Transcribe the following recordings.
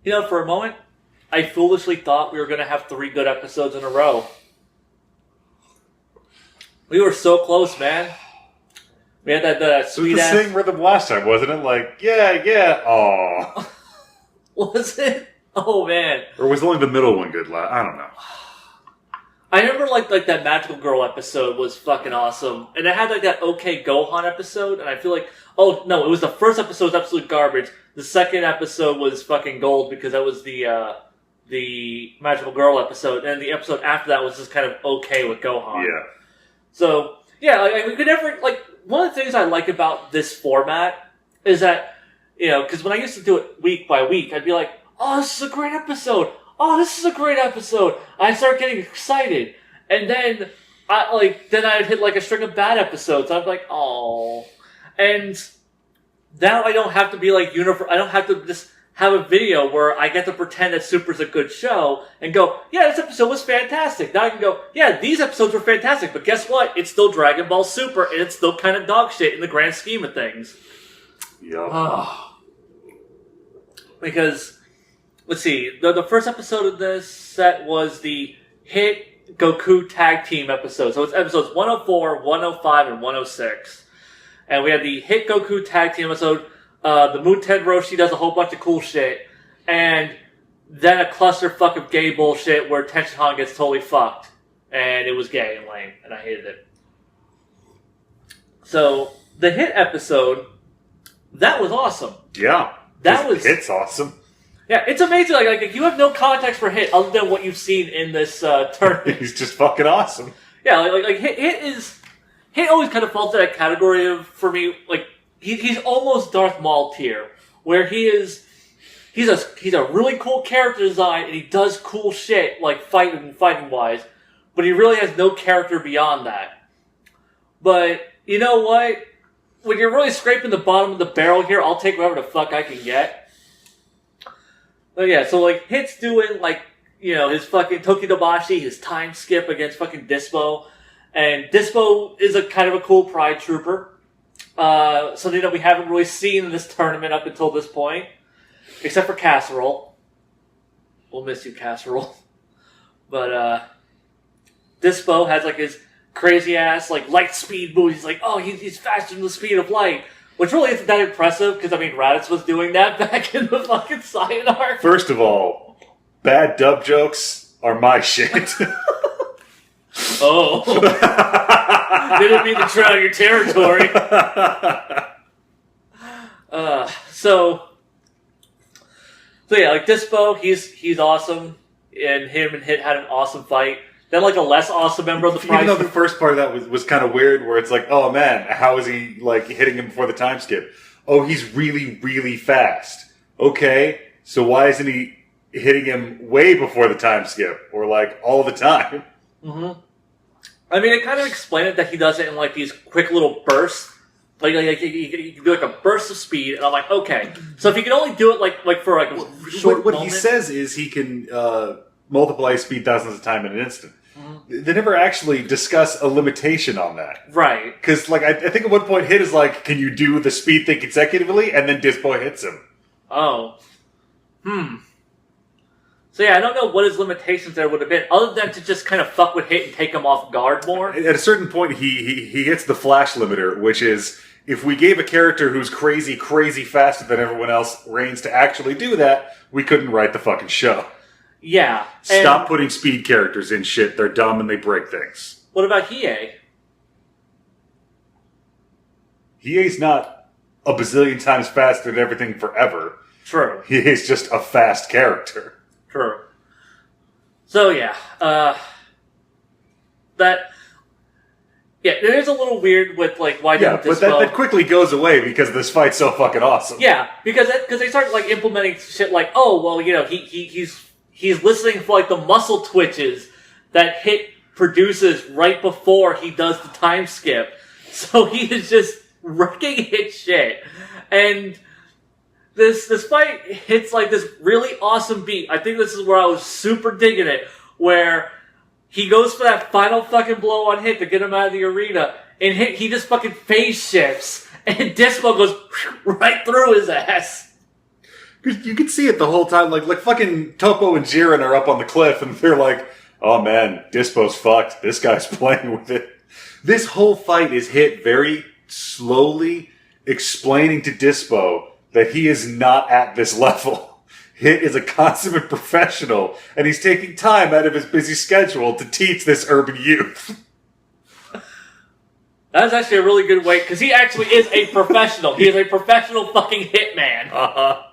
You know, for a moment, I foolishly thought we were going to have 3 good episodes in a row. We were so close, man. We had that sweet ass... It was the same rhythm last time, wasn't it? Like, yeah, aww. Was it? Oh, man. Or was only the middle one good? I don't know. I remember, like that Magical Girl episode was fucking awesome. And it had, like, that OK Gohan episode, and I feel like... Oh, no, it was the first episode was absolute garbage. The second episode was fucking gold because that was the Magical Girl episode, and the episode after that was just kind of okay with Gohan. Yeah. So, yeah, like, we could never... Like, one of the things I like about this format is that, you know, because when I used to do it week by week, I'd be like, oh, this is a great episode. Oh, this is a great episode. I start getting excited. And then, I'd hit, like, a string of bad episodes. I'd be like, oh. And now I don't have to be, like, I don't have to just have a video where I get to pretend that Super's a good show and go, yeah, this episode was fantastic. Now I can go, yeah, these episodes were fantastic, but guess what? It's still Dragon Ball Super, and it's still kind of dog shit in the grand scheme of things. Yep. Because, let's see, the first episode of this set was the Hit Goku Tag Team episode. So it's episodes 104, 105, and 106. And we had the Hit Goku Tag Team episode. The Muten Roshi does a whole bunch of cool shit. And then a clusterfuck of gay bullshit where Tenshinhan gets totally fucked. And it was gay and lame. And I hated it. So, the Hit episode, that was awesome. Yeah. Hit's awesome. Yeah, it's amazing. Like you have no context for Hit other than what you've seen in this tournament. He's just fucking awesome. Yeah, like Hit always kind of falls in that category of, for me, like, he's almost Darth Maul tier, where he's a really cool character design, and he does cool shit, like, fighting-wise, but he really has no character beyond that. But, you know what? When you're really scraping the bottom of the barrel here, I'll take whatever the fuck I can get. But yeah, so, like, Hit's doing, like, you know, his fucking Tokidobashi, his time skip against fucking Dispo. And Dispo is a kind of a cool Pride Trooper. Something that we haven't really seen in this tournament up until this point. Except for Casserole. We'll miss you, Casserole. But, Dispo has, like, his crazy-ass, like, light speed moves. He's like, oh, he's faster than the speed of light. Which really isn't that impressive, because, I mean, Raditz was doing that back in the fucking Zeon Arc. First of all, bad dub jokes are my shit. Oh. Didn't mean to tread on your territory. So yeah, like Dispo, he's awesome, and him and Hit had an awesome fight. Then, like, a less awesome member of the Pride... Even though the first part of that was kind of weird, where it's like, oh man, how is he, like, hitting him before the time skip? Oh, he's really, really fast. Okay, so why isn't he hitting him way before the time skip? Or, like, all the time? Mm-hmm. I mean, it kind of explained it that he does it in, like, these quick little bursts. Like he can do, like, a burst of speed, and I'm like, okay. So if he can only do it, like for, like, a short What moment... he says is he can multiply speed thousands of times in an instant. Mm-hmm. They never actually discuss a limitation on that. Right. Because, like, I think at one point Hit is like, can you do the speed thing consecutively? And then Dispo hits him. Oh. So yeah, I don't know what his limitations there would have been, other than to just kind of fuck with Hit and take him off guard more. At a certain point, he hits the flash limiter, which is, if we gave a character who's crazy, crazy faster than everyone else reigns to actually do that, we couldn't write the fucking show. Yeah. Stop putting speed characters in shit. They're dumb and they break things. What about Hiei? Hiei's not a bazillion times faster than everything forever. True. Hiei's just a fast character. True. So yeah, it is a little weird with, like, why didn't this... Yeah, but that quickly goes away because this fight's so fucking awesome. Yeah, because they start, like, implementing shit like, oh, well, you know, he's listening for, like, the muscle twitches that Hit produces right before he does the time skip. So he is just wrecking Hit shit. And this fight hits, like, this really awesome beat. I think this is where I was super digging it, where he goes for that final fucking blow on Hit to get him out of the arena, and he just fucking phase shifts, and Dispo goes right through his ass. You can see it the whole time. Like fucking Topo and Jiren are up on the cliff, and they're like, "Oh man, Dispo's fucked. This guy's playing with it." This whole fight is hit very slowly, explaining to Dispo that he is not at this level. Hit is a consummate professional, and he's taking time out of his busy schedule to teach this urban youth. That's actually a really good way, because he actually is a professional. He is a professional fucking hitman.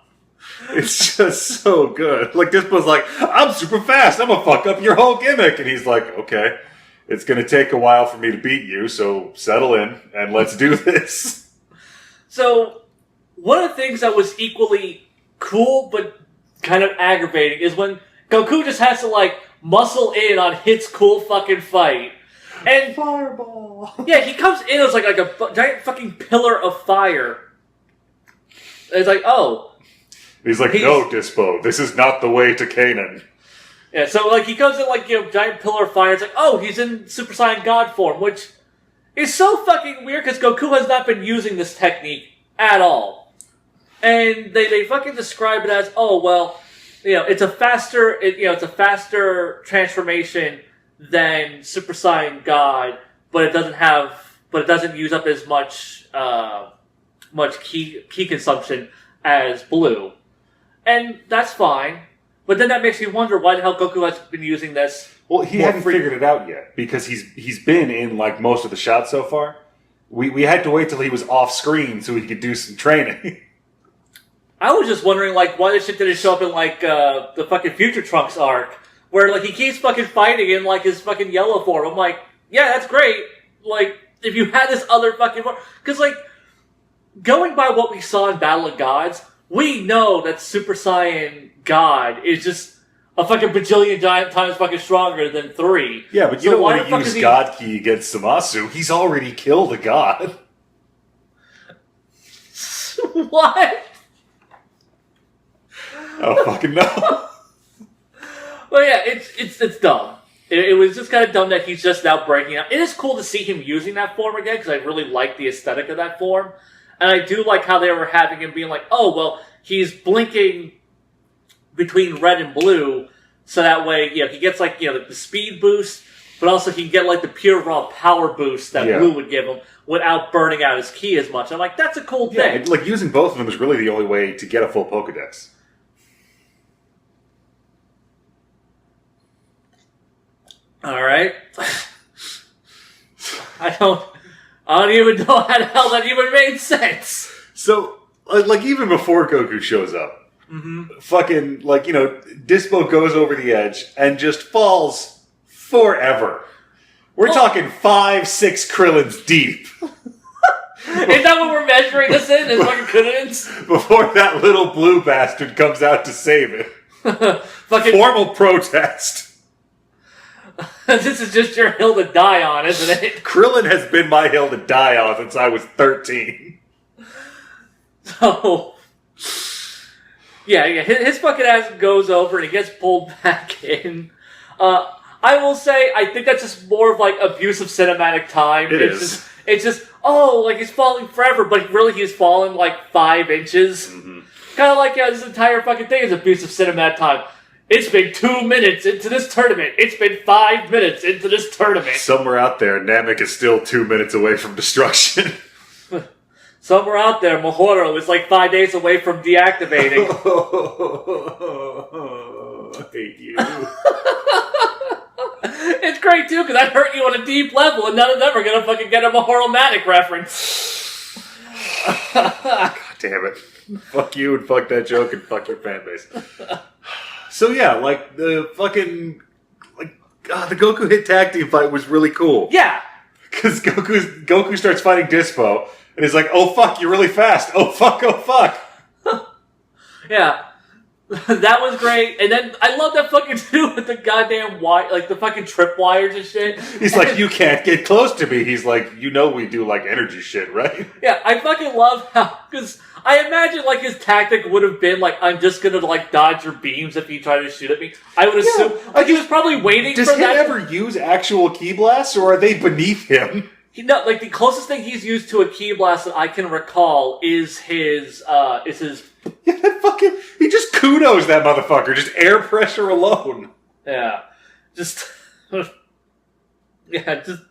It's just so good. Like, Dispo's like, I'm super fast. I'm gonna fuck up your whole gimmick. And he's like, okay, it's gonna take a while for me to beat you, so settle in and let's do this. So, one of the things that was equally cool, but kind of aggravating, is when Goku just has to, like, muscle in on Hit's cool fucking fight. And Fireball. Yeah, he comes in as like a giant fucking pillar of fire. And it's like, oh. He's like, no, Dispo, this is not the way to Kanan. Yeah, so like he comes in like, giant pillar of fire. It's like, oh, he's in Super Saiyan God form, which is so fucking weird because Goku has not been using this technique at all. And they fucking describe it as, oh, well, it's a faster transformation than Super Saiyan God, but it doesn't use up as much ki consumption as Blue. And that's fine. But then that makes me wonder why the hell Goku has been using this. Well, he hadn't figured it out yet, because he's been in like most of the shots so far. We had to wait till he was off screen so he could do some training. I was just wondering like why this shit didn't show up in like the fucking Future Trunks arc. Where, like, he keeps fucking fighting in, like, his fucking yellow form. I'm like, yeah, that's great. Like, if you had this other fucking form. Because, like, going by what we saw in Battle of Gods, we know that Super Saiyan God is just a fucking bajillion giant times fucking stronger than 3. Yeah, but you don't want to use God Ki against Zamasu. He's already killed a god. What? Oh, fucking no. Well, yeah, it's dumb. It was just kind of dumb that he's just now breaking out. It is cool to see him using that form again, because I really like the aesthetic of that form. And I do like how they were having him being like, oh, well, he's blinking between red and blue, so that way, he gets, like, the speed boost, but also he can get, like, the pure raw power boost that Blue would give him without burning out his ki as much. I'm like, that's a cool thing. Like, using both of them is really the only way to get a full Pokedex. Alright. I don't even know how the hell that even made sense. So, like, even before Goku shows up, fucking, like, Dispo goes over the edge and just falls forever. We're talking 5-6 Krillins deep. Is that what we're measuring this in? Is fucking Krillins? Before that little blue bastard comes out to save it. Fucking formal protest. This is just your hill to die on, isn't it? Krillin has been my hill to die on since I was 13. So, yeah, his fucking ass goes over and he gets pulled back in. I will say, I think that's just more of like abuse of cinematic time. It's just, like he's falling forever, but really he's fallen like 5 inches. Mm-hmm. Kind of like, this entire fucking thing is abuse of cinematic time. It's been 2 minutes into this tournament. It's been 5 minutes into this tournament. Somewhere out there, Namek is still 2 minutes away from destruction. Somewhere out there, Mahoro is like 5 days away from deactivating. I hate you. It's great, too, because that hurt you on a deep level, and none of them are going to fucking get a Mahoro-matic reference. God damn it. Fuck you, and fuck that joke, and fuck your fanbase. So yeah, like, the fucking, like, the Goku hit tag team fight was really cool. Yeah. Because Goku starts fighting Dispo, and he's like, oh fuck, you're really fast. Oh fuck, oh fuck. Yeah. That was great. And then, I love that fucking dude with the goddamn wire, like, the fucking trip wires and shit. He's like, you can't get close to me. He's like, we do, like, energy shit, right? Yeah, I fucking love how, because I imagine, like, his tactic would have been, like, I'm just gonna, like, dodge your beams if you try to shoot at me. I would assume, like, he was probably waiting for that. Does he ever use actual ki blasts, or are they beneath him? Like, the closest thing he's used to a ki blast that I can recall is his Yeah, he just kudos that motherfucker. Just air pressure alone. Yeah. Just... yeah, just...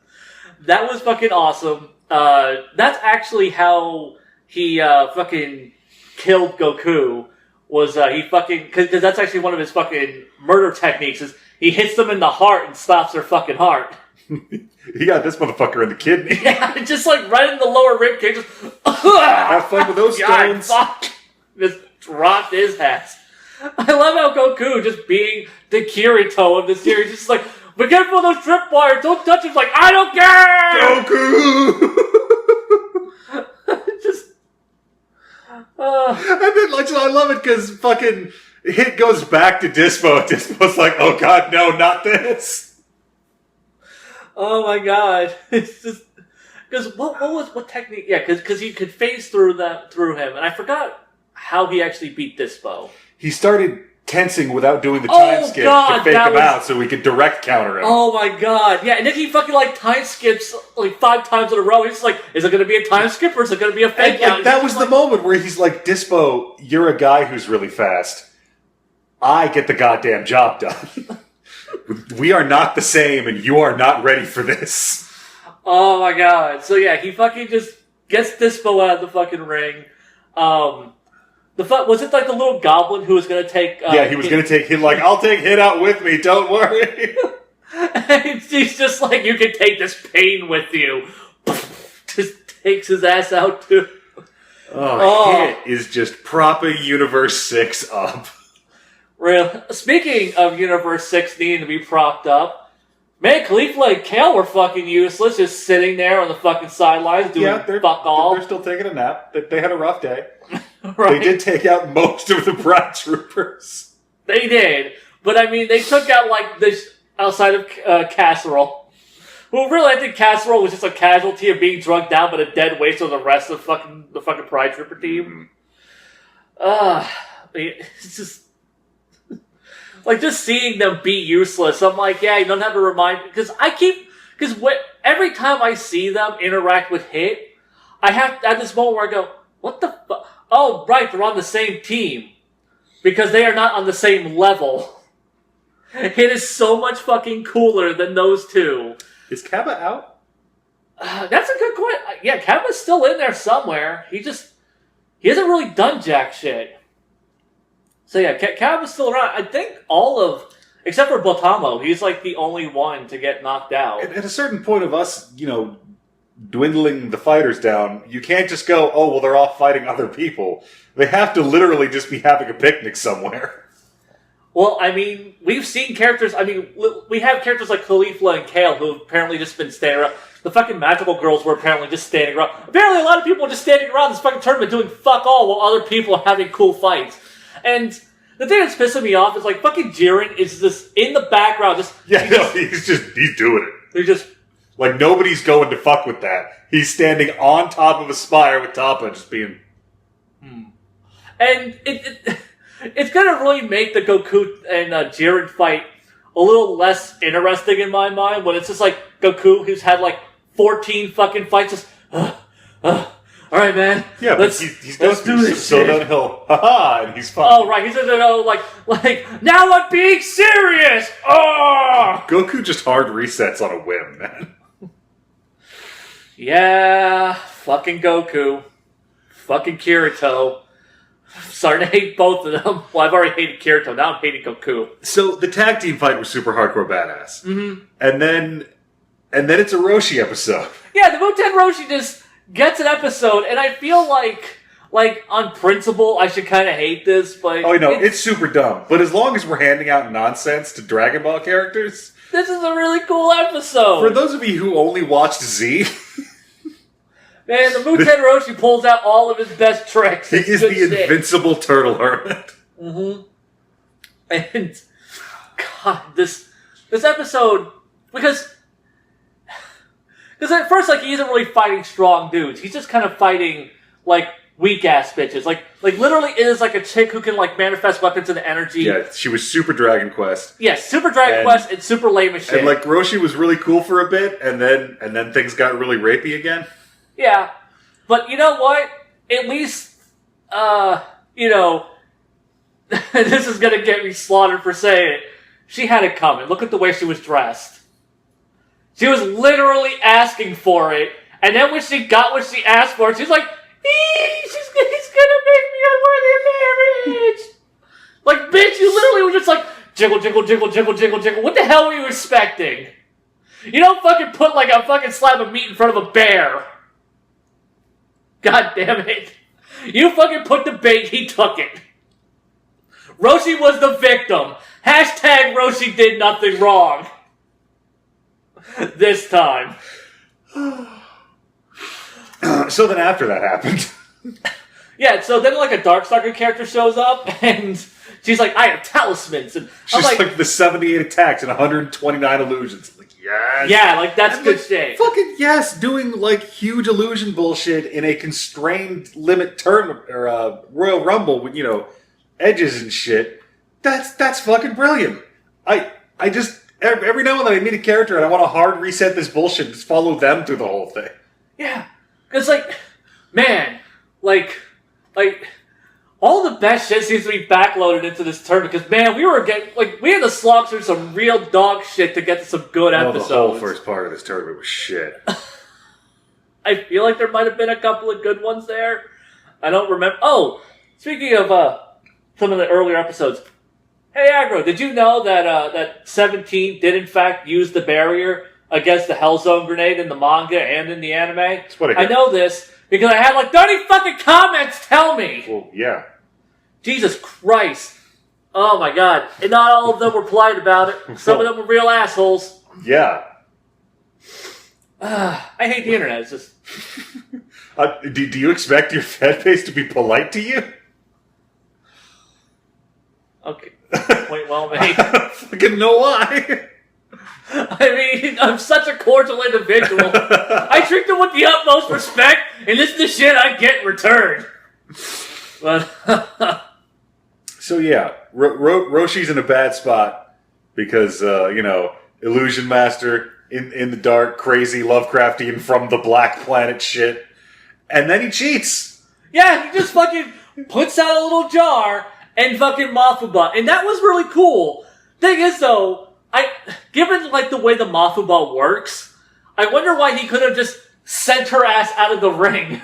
That was fucking awesome. That's actually how he fucking killed Goku. Was he fucking... Because that's actually one of his fucking murder techniques, is he hits them in the heart and stops their fucking heart. He got this motherfucker in the kidney. Yeah, just like right in the lower rib cage. Just, have fun with those stones. Fuck. Just dropped his ass. I love how Goku just being the Kirito of the series. Just like, be careful of those tripwires. Don't touch him. Like, I don't care! Goku! Just... and then, like, I love it because fucking Hit goes back to Dispo. Dispo's like, oh god, no, not this. Oh my god. It's just... Because what technique... Yeah, because you could phase through him. And I forgot how he actually beat Dispo. He started tensing without doing the time skip to fake him out so we could direct counter him. Oh my god, yeah, and then he fucking like time skips like 5 times in a row. He's like, is it going to be a time skip or is it going to be a fake out? That was the moment where he's like, Dispo, you're a guy who's really fast. I get the goddamn job done. We are not the same and you are not ready for this. Oh my god. So yeah, he fucking just gets Dispo out of the fucking ring. Was it like the little goblin who was going to take... yeah, he was going to take Hit, like, I'll take Hit out with me, don't worry. And he's just like, you can take this pain with you. Just takes his ass out too. Hit is just propping Universe 6 up. Real. Speaking of Universe 6 needing to be propped up, man, Caulifla and Kale were fucking useless, just sitting there on the fucking sidelines doing fuck all. They're still taking a nap. They had a rough day. Right. They did take out most of the Brat Troopers. They did. But I mean, they took out like this outside of Casserole. Well, really, I think Casserole was just a casualty of being drugged down, but a dead waste of the rest of the fucking Pride Trooper team. It's just... like, just seeing them be useless, I'm like, yeah, you don't have to remind... Because every time I see them interact with Hit, I have at this moment where I go, what the fuck? Oh, right, they're on the same team. Because they are not on the same level. Hit is so much fucking cooler than those two. Is Kaba out? That's a good question. Yeah, Kaba's still in there somewhere. He hasn't really done jack shit. So yeah, Kaba's still around. I think except for Botamo, he's like the only one to get knocked out. At a certain point of us, dwindling the fighters down, you can't just go, oh, well, they're all fighting other people. They have to literally just be having a picnic somewhere. Well, I mean, we've seen characters, we have characters like Caulifla and Kale who have apparently just been standing around. The fucking magical girls were apparently just standing around. Apparently a lot of people are just standing around this fucking tournament doing fuck all while other people are having cool fights. And the thing that's pissing me off is like fucking Jiren is just in the background. He's doing it. He's just... like, nobody's going to fuck with that. He's standing on top of a spire with Toppa just being... And it's going to really make the Goku and Jiren fight a little less interesting in my mind when it's just like Goku, who's had like 14 fucking fights, just... Alright, man. Yeah, let's do this so shit. then he'll... haha, and he's fine. Oh, right. He says, like, now I'm being serious! Oh! Goku just hard resets on a whim, man. Yeah, fucking Goku. Fucking Kirito. I'm starting to hate both of them. Well, I've already hated Kirito, now I'm hating Goku. So, the tag team fight was super hardcore badass. Mm-hmm. And then it's a Roshi episode. Yeah, the Muten Roshi just gets an episode, and I feel like on principle, I should kind of hate this, but... oh, no, it's super dumb. But as long as we're handing out nonsense to Dragon Ball characters... this is a really cool episode! For those of you who only watched Z... man, the Muten Roshi pulls out all of his best tricks. He is the invincible turtle hermit. Mm-hmm. And... God, this episode... Because at first, like, he isn't really fighting strong dudes. He's just kind of fighting, like, weak-ass bitches. Like literally it is like a chick who can, like, manifest weapons into energy. Yeah, she was Super Dragon Quest. Yes, Super Dragon Quest and super lame as shit. And, like, Roshi was really cool for a bit, and then things got really rapey again. Yeah. But you know what? At least, you know, this is gonna get me slaughtered for saying it. She had it coming. Look at the way she was dressed. She was literally asking for it, and then when she got what she asked for, she's like, he's gonna make me unworthy of marriage. Like, bitch, you literally were just like, jiggle, jiggle, jiggle, jiggle, jiggle, jiggle. What the hell were you expecting? You don't fucking put like a fucking slab of meat in front of a bear. God damn it. You fucking put the bait, he took it. Roshi was the victim. Hashtag Roshi did nothing wrong. This time. So then after that happened. Yeah, so then like a Darkstalker character shows up and she's like, I have talismans. And She's like the 78 attacks and 129 illusions. Like, yes. Yeah, like that's And good like, shit. Fucking yes, doing like huge illusion bullshit in a constrained limit tournament or Royal Rumble with, edges and shit. That's fucking brilliant. I just every now and then I meet a character and I want to hard reset this bullshit and just follow them through the whole thing. Yeah. It's like, man, like all the best shit seems to be backloaded into this tournament because, man, we had to slog through some real dog shit to get to some good episodes. The whole first part of this tournament was shit. I feel like there might have been a couple of good ones there. I don't remember. Oh, speaking of some of the earlier episodes. Hey, Aggro, did you know that 17 did in fact use the barrier against the Hellzone grenade in the manga and in the anime? That's what I know this because I had like 30 fucking comments tell me. Well, yeah. Jesus Christ. Oh my god. And not all of them were polite about it. Some of them were real assholes. Yeah. I hate the internet. It's just... do you expect your fan base to be polite to you? Okay. Wait, well, mate. I don't fucking know why. I mean, I'm such a cordial individual. I treat them with the utmost respect, and this is the shit I get in return. But... So yeah, Roshi's in a bad spot because, Illusion Master in the dark, crazy Lovecraftian from the Black Planet shit. And then he cheats. Yeah, he just fucking puts out a little jar and fucking Mafuba. And that was really cool. Thing is, though, given like the way the Mafuba works, I wonder why he could have just sent her ass out of the ring.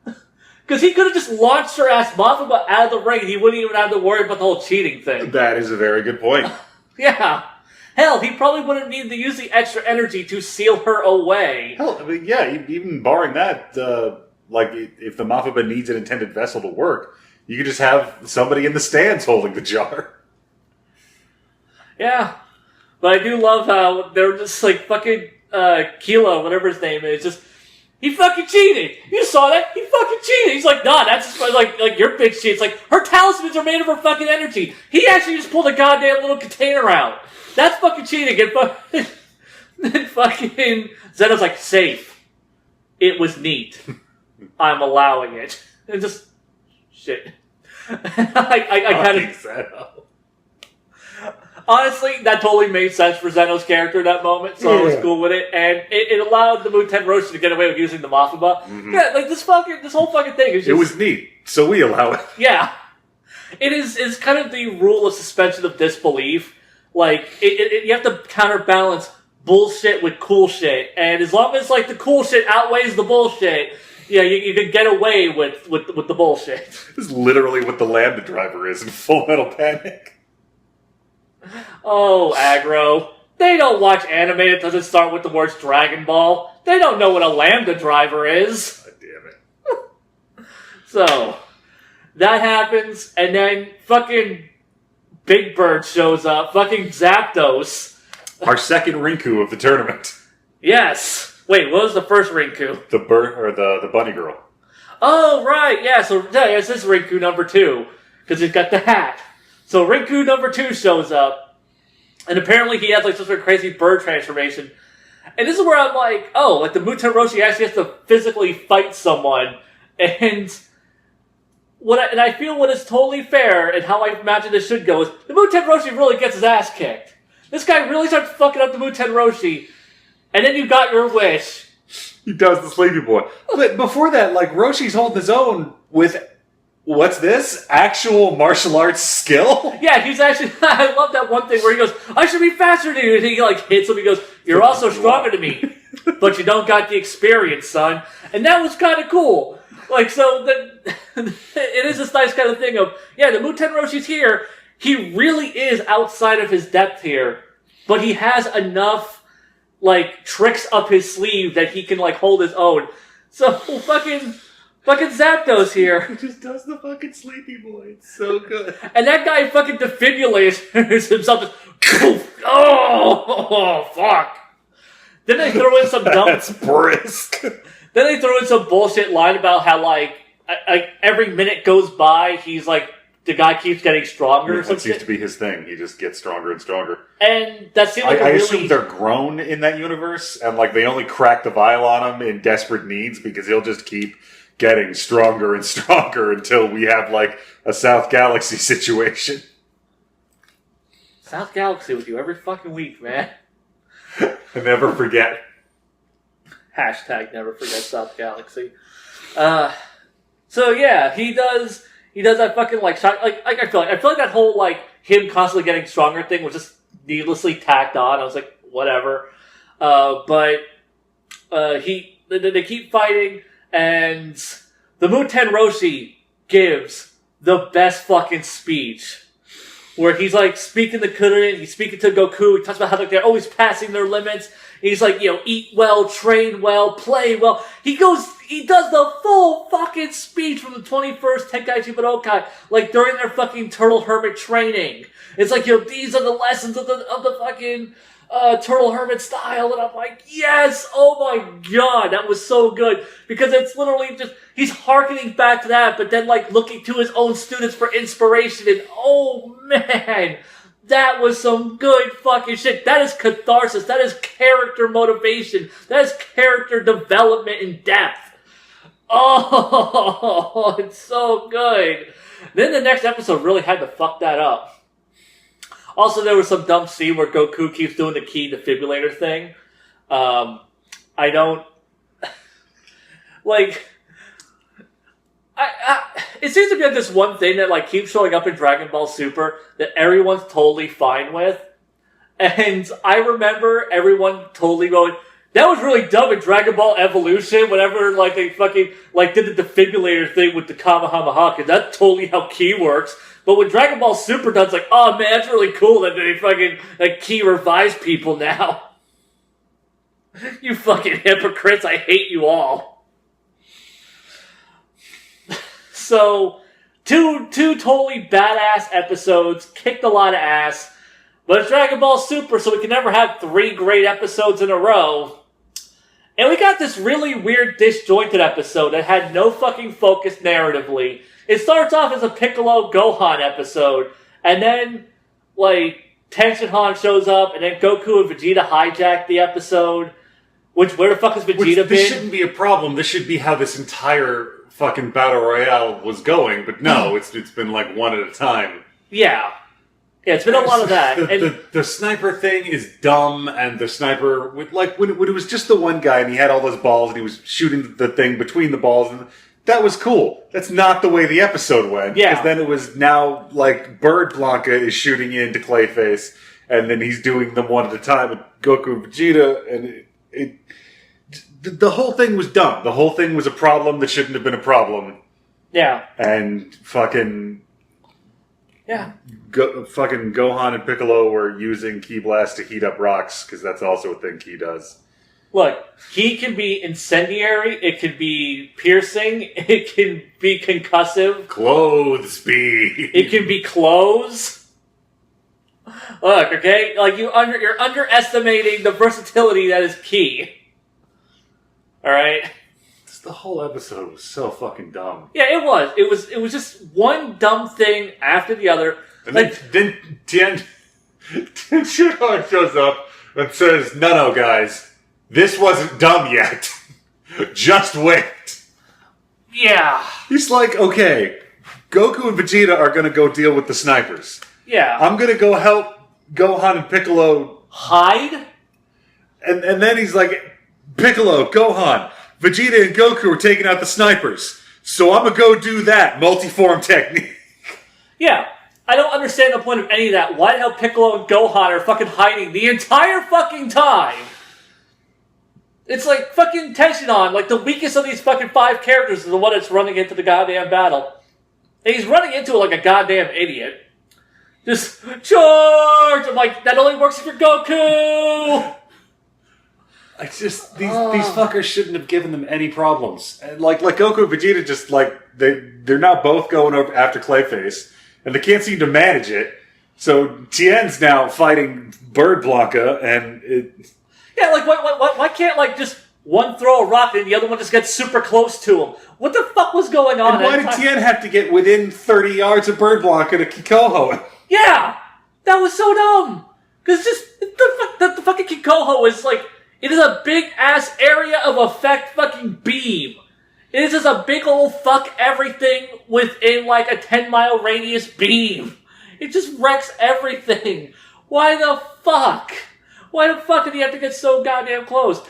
Because he could have just launched her ass Mafuba out of the ring and he wouldn't even have to worry about the whole cheating thing. That is a very good point. Yeah. Hell, he probably wouldn't need to use the extra energy to seal her away. Hell, I mean, yeah, even barring that, if the Mafuba needs an intended vessel to work, you could just have somebody in the stands holding the jar. Yeah. But I do love how they're just like fucking Kilo, whatever his name is, just... He fucking cheated. You saw that? He fucking cheated. He's like, nah, that's just like your bitch cheats. Like, her talismans are made of her fucking energy. He actually just pulled a goddamn little container out. That's fucking cheating. And then fucking Zeno's like, safe. It was neat. I'm allowing it. And just, shit. I kind of... Zeno. Honestly, that totally made sense for Zeno's character in that moment, so I was cool with it, and it allowed the Muten Roshi to get away with using the Mafuba. Mm-hmm. Yeah, like this whole fucking thing is just... It was neat, so we allow it. Yeah. It's kind of the rule of suspension of disbelief. Like, you have to counterbalance bullshit with cool shit, and as long as, like, the cool shit outweighs the bullshit, yeah, you can get away with the bullshit. This is literally what the Lambda driver is in Full Metal Panic. Oh, Aggro. They don't watch anime that doesn't start with the words Dragon Ball. They don't know what a Lambda driver is. God damn it. So, that happens, and then fucking Big Bird shows up. Fucking Zapdos. Our second Rinku of the tournament. Yes. Wait, what was the first Rinku? The bird or the bunny girl. Oh, right. Yeah, so this is Rinku number 2. Because he's got the hat. So Rinku number 2 shows up, and apparently he has like some sort of crazy bird transformation. And this is where I'm like, oh, like the Muten Roshi actually has to physically fight someone, and I feel what is totally fair and how I imagine this should go is the Muten Roshi really gets his ass kicked. This guy really starts fucking up the Muten Roshi, and then you got your wish. He does the sleepy boy. But before that, like Roshi's holding his own with what's this? Actual martial arts skill? Yeah, he's actually. I love that one thing where he goes, "I should be faster than you," and he like hits him. He goes, "You're also stronger than me, but you don't got the experience, son." And that was kind of cool. Like, so it is this nice kind of thing of, yeah, the Muten Roshi's here. He really is outside of his depth here, but he has enough like tricks up his sleeve that he can like hold his own. So fucking Zapdos here. He just does the fucking sleepy boy. It's so good. And that guy fucking defibulates himself. Just, oh, fuck. Then they throw in some dumb... That's brisk. Then they throw in some bullshit line about how, like every minute goes by, he's like, the guy keeps getting stronger or something. That seems to be his thing. He just gets stronger and stronger. And that seems like I assume they're grown in that universe, and like they only crack the vial on him in desperate needs because he'll just keep getting stronger and stronger until we have like a South Galaxy situation. South Galaxy with you every fucking week, man. I never forget. Hashtag never forget South Galaxy. So yeah, he does that fucking like shock. Like I feel like that whole like him constantly getting stronger thing was just needlessly tacked on. I was like, whatever. But they keep fighting, and the Muten Roshi gives the best fucking speech, where he's like speaking to Kuririn, he's speaking to Goku. He talks about how like, they're always passing their limits. He's like, eat well, train well, play well. He does the full fucking speech from the 21st Tenkaichi Budokai, like during their fucking Turtle Hermit training. It's like, these are the lessons of the fucking Turtle Hermit style. And I'm like, yes, oh my god, that was so good. Because it's literally just, he's hearkening back to that, but then like looking to his own students for inspiration. And oh man, that was some good fucking shit. That is catharsis. That is character motivation. That is character development in depth. Oh, it's so good. Then the next episode really had to fuck that up. Also, there was some dumb scene where Goku keeps doing the key defibrillator thing. I don't... Like... it seems to be like this one thing that like keeps showing up in Dragon Ball Super that everyone's totally fine with. And I remember everyone totally going, that was really dumb in Dragon Ball Evolution, whenever like they fucking like did the defibrillator thing with the Kamehameha, because that's totally how Ki works. But when Dragon Ball Super does, like, oh man, that's really cool that they fucking like Ki revives people now. You fucking hypocrites, I hate you all. So, two totally badass episodes, kicked a lot of ass, but it's Dragon Ball Super, so we can never have 3 great episodes in a row. And we got this really weird disjointed episode that had no fucking focus narratively. It starts off as a Piccolo Gohan episode, and then, like, Tenshinhan shows up, and then Goku and Vegeta hijack the episode. Where the fuck has Vegeta been? This shouldn't be a problem. This should be how this entire fucking Battle Royale was going, but no, it's been like one at a time. Yeah, it's been a lot of that. The sniper thing is dumb, and the sniper, like when it was just the one guy and he had all those balls and he was shooting the thing between the balls, and that was cool. That's not the way the episode went. Yeah. Because then it was now like Bird Blanca is shooting into Clayface, and then he's doing them one at a time with Goku and Vegeta, and the whole thing was dumb. The whole thing was a problem that shouldn't have been a problem. Yeah. And fucking... Yeah. Fucking Gohan and Piccolo were using Ki Blast to heat up rocks, because that's also a thing Ki does. Look, Ki can be incendiary, it can be piercing, it can be concussive. Clothes speed. It can be clothes. Look, okay? Like, you're underestimating the versatility that is Ki. Alright? The whole episode was so fucking dumb. Yeah, it was. It was just one dumb thing after the other. And then Tenshinhan shows up and says, no, guys, this wasn't dumb yet. Just wait. Yeah. He's like, okay, Goku and Vegeta are going to go deal with the snipers. Yeah. I'm going to go help Gohan and Piccolo hide. And then he's like, Piccolo, Gohan, Vegeta and Goku are taking out the snipers. So I'm gonna go do that multi-form technique. Yeah. I don't understand the point of any of that. Why the hell Piccolo and Gohan are fucking hiding the entire fucking time? It's like fucking Tenshinhan, like the weakest of these fucking 5 characters is the one that's running into the goddamn battle. And he's running into it like a goddamn idiot. Just, charge! I'm like, that only works if you're Goku! I just, these fuckers shouldn't have given them any problems. And like Goku and Vegeta just like, they're now both going over after Clayface. And they can't seem to manage it. So Tien's now fighting Bird Blanca, and it... Yeah, like, why can't, like, just one throw a rock and the other one just gets super close to him? What the fuck was going on? And why did Tien have to get within 30 yards of Bird Blanca to Kikoho him? Yeah! That was so dumb! Because just, the fucking Kikoho is, like, it is a big-ass area of effect fucking beam. It is just a big old fuck everything within like a 10-mile radius beam. It just wrecks everything. Why the fuck? Why the fuck did he have to get so goddamn close?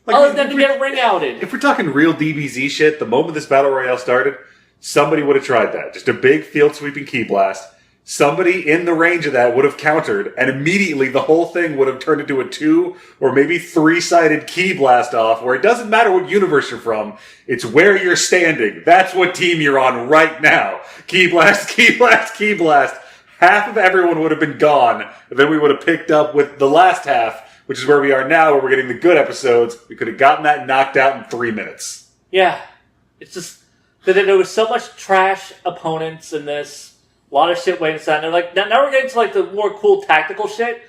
Like, other than to get a ring outed. If we're talking real DBZ shit, the moment this battle royale started, somebody would have tried that. Just a big field sweeping ki blast. Somebody in the range of that would have countered, and immediately the whole thing would have turned into a 2 or maybe 3-sided ki blast off, where it doesn't matter what universe you're from, it's where you're standing. That's what team you're on right now. Ki blast, ki blast, ki blast. Half of everyone would have been gone, and then we would have picked up with the last half, which is where we are now, where we're getting the good episodes. We could have gotten that knocked out in 3 minutes. Yeah. It's just that there was so much trash opponents in this. A lot of shit waiting aside. And they're like, now we're getting to like the more cool tactical shit.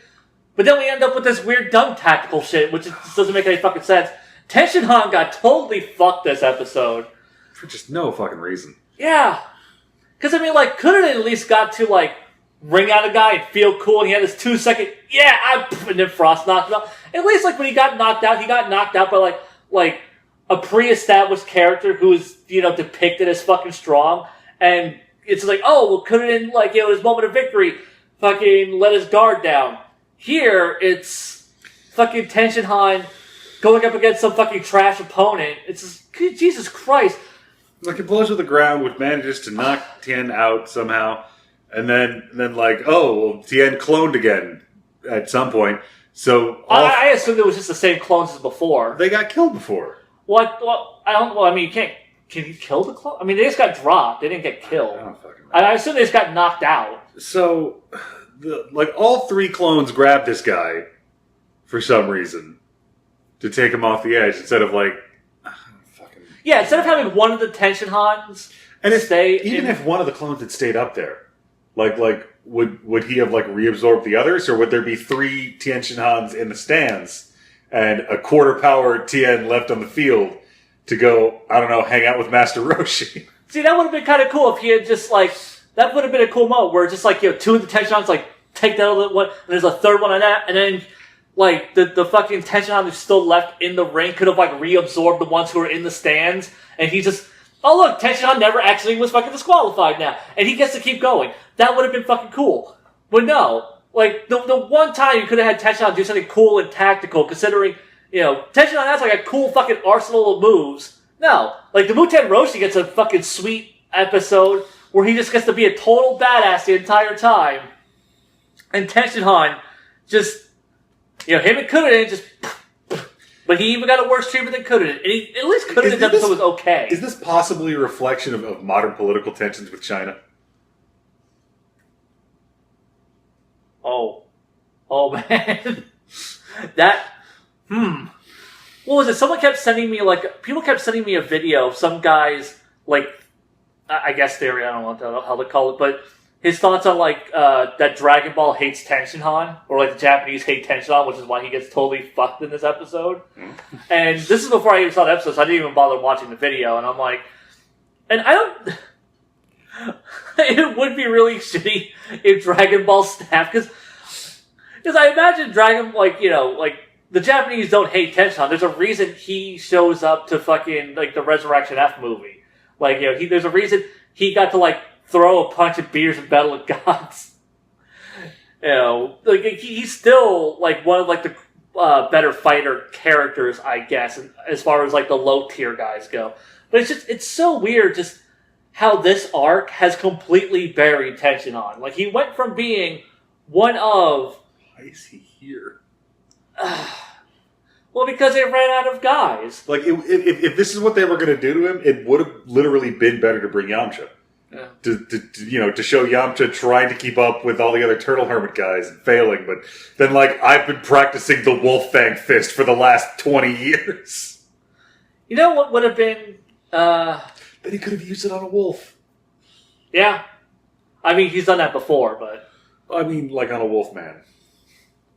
But then we end up with this weird dumb tactical shit, which just doesn't make any fucking sense. Tenshinhan got totally fucked this episode. For just no fucking reason. Yeah. Because, I mean, like, couldn't it at least got to, like, ring out a guy and feel cool and he had this 2-second, and then Frost knocked him out. At least, like, when he got knocked out by, like a pre-established character who is, depicted as fucking strong. And it's like, oh, well, couldn't, like, his moment of victory fucking let his guard down. Here, it's fucking Tenshinhan going up against some fucking trash opponent. It's just, Jesus Christ. Like, it blows to the ground, which manages to knock Tien out somehow. And then like, oh, well, Tien cloned again at some point. So I assumed it was just the same clones as before. They got killed before. What? Well, I don't. Well, I mean, you can't. Can you kill the clone? I mean, they just got dropped. They didn't get killed. I don't fucking know. I assume they just got knocked out. So, all 3 clones grabbed this guy for some reason to take him off the edge instead of like, fucking. Yeah, instead of having one of the Tenshinhans and if one of the clones had stayed up there, like would he have like reabsorbed the others, or would there be 3 Tenshinhans in the stands and a quarter power Tien left on the field to go, I don't know, hang out with Master Roshi? See, that would have been kind of cool if he had just like, that would have been a cool moment where just like, 2 of the Tenshinhans like take that other one, and there's a third one on that, and then like the fucking Tenshinhan who's still left in the ring could have like reabsorbed the ones who are in the stands, and he just, oh look, Tenshinhan never actually was fucking disqualified now, and he gets to keep going. That would have been fucking cool. But no, like the one time you could have had Tenshinhan do something cool and tactical, considering, Tenshinhan has like a cool fucking arsenal of moves. No, like the Muten Roshi gets a fucking sweet episode where he just gets to be a total badass the entire time. And Tenshinhan just, him and Kunin just, but he even got a worse treatment than Kunin. And he, at least Kunin's episode was okay. Is this possibly a reflection of modern political tensions with China? Oh man. What was it? Someone kept sending me, people kept sending me a video of some guy's, I guess theory, I don't know how to call it, but his thoughts on, that Dragon Ball hates Tenshinhan, or, the Japanese hate Tenshinhan, which is why he gets totally fucked in this episode. And this is before I even saw the episode, so I didn't even bother watching the video, and I'm like, and I don't, it would be really shitty if Dragon Ball staff, because I imagine Dragon, the Japanese don't hate Tenshinhan. There's a reason he shows up to fucking, the Resurrection F movie. There's a reason he got to, throw a punch at beers and Battle of Gods. He's still, one of, the better fighter characters, I guess, as far as, the low-tier guys go. But it's so weird just how this arc has completely buried Tenshinhan. Like, he went from being one of... Why is he here? Well, because they ran out of guys. Like, if this is what they were going to do to him, it would have literally been better to bring Yamcha. Yeah. To show Yamcha trying to keep up with all the other Turtle Hermit guys and failing, but then, like, I've been practicing the Wolf Fang Fist for the last 20 years. You know what would have been... Then he could have used it on a wolf. Yeah. I mean, he's done that before, but... I mean, like on a wolf man.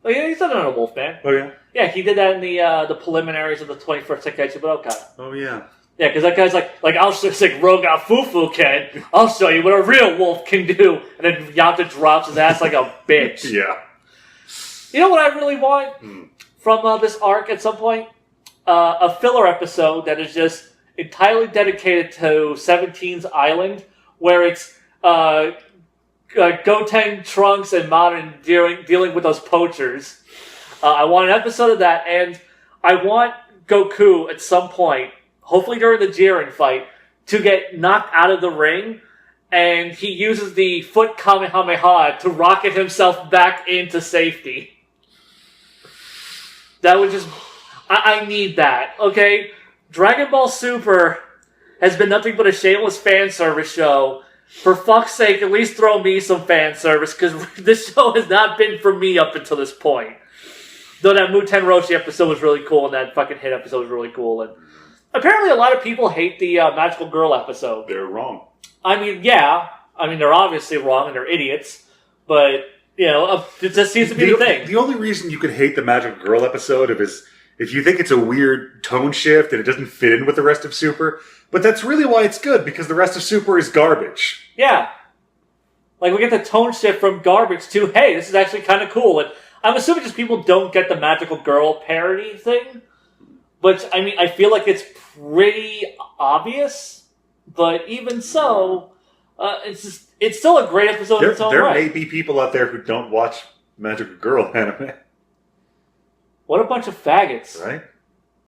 Oh, yeah, he's done it on a wolf man. Oh, yeah? Yeah, he did that in the preliminaries of the 21st Tenkaichi Budokai. Oh, yeah. Yeah, because that guy's like I'll show you, like Roga Fufu Ken. I'll show you what a real wolf can do. And then Yamcha drops his ass like a bitch. Yeah. You know what I really want from this arc at some point? A filler episode that is just entirely dedicated to 17's Island, where it's Goten, Trunks, and Madara dealing with those poachers. I want an episode of that, and I want Goku at some point, hopefully during the Jiren fight, to get knocked out of the ring, and he uses the foot Kamehameha to rocket himself back into safety. That would just... I need that, okay? Dragon Ball Super has been nothing but a shameless fan service show. For fuck's sake, at least throw me some fan service, because this show has not been for me up until this point. Though that Muten Roshi episode was really cool, and that fucking hit episode was really cool, and apparently a lot of people hate the Magical Girl episode. They're wrong. I mean, yeah. I mean, they're obviously wrong, and they're idiots, but, you know, it just seems to be the thing. The only reason you could hate the Magical Girl episode is if you think it's a weird tone shift and it doesn't fit in with the rest of Super, but that's really why it's good, because the rest of Super is garbage. Yeah. Like, we get the tone shift from garbage to, hey, this is actually kind of cool, and I'm assuming just people don't get the Magical Girl parody thing. But, I mean, I feel like it's pretty obvious. But even so, it's still a great episode in its own right. There may be people out there who don't watch Magical Girl anime. What a bunch of faggots. Right?